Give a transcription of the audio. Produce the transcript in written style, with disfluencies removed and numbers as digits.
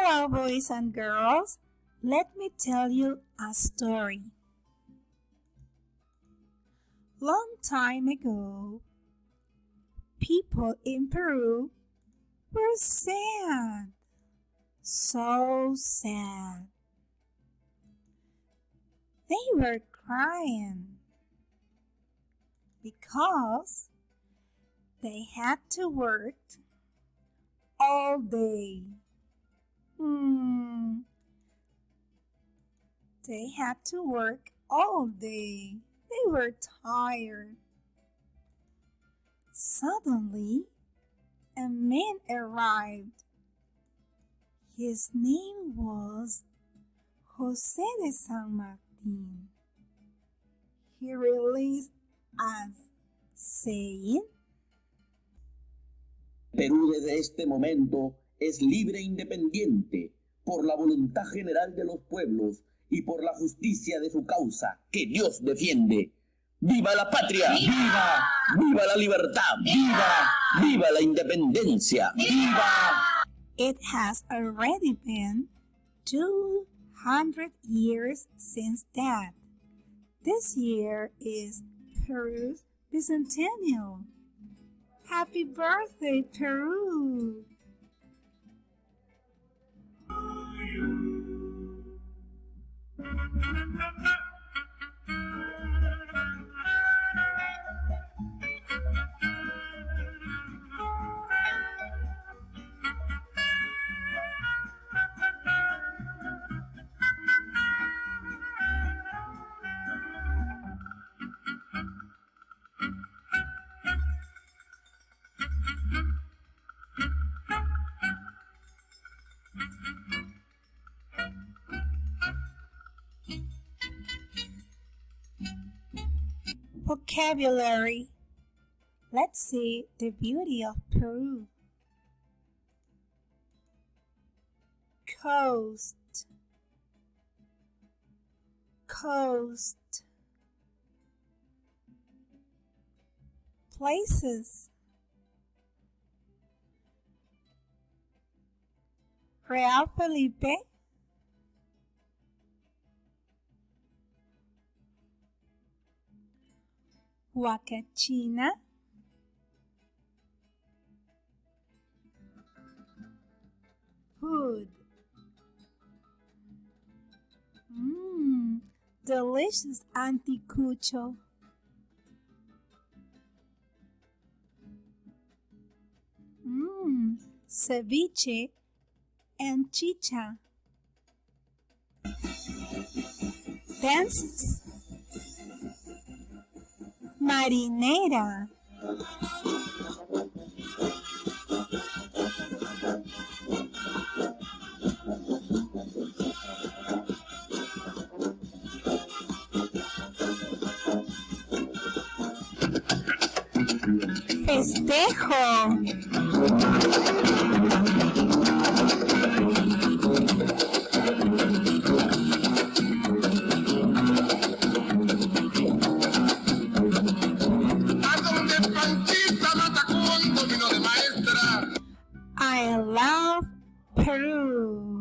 Hello, boys and girls. Let me tell you a story. Long time ago, people in Peru were sad. So sad. They were crying because they had to work all day. They had to work all day. They were tired. Suddenly, a man arrived. His name was José de San Martín. He released us, saying, Perú desde este momento es libre e independiente por la voluntad general de los pueblos y por la justicia de su causa que Dios defiende. ¡Viva la patria! ¡Viva! ¡Viva la libertad! ¡Viva! ¡Viva la independencia! ¡Viva! It has already been 200 years since that. This year is Peru's bicentennial. Happy birthday, Peru! Vocabulary. Let's see the beauty of Peru. Coast. Coast. Places. Real Felipe. Huacachina. Food. Delicious anticucho. Ceviche and chicha. Dances. Marinera. Festejo. I love Peru.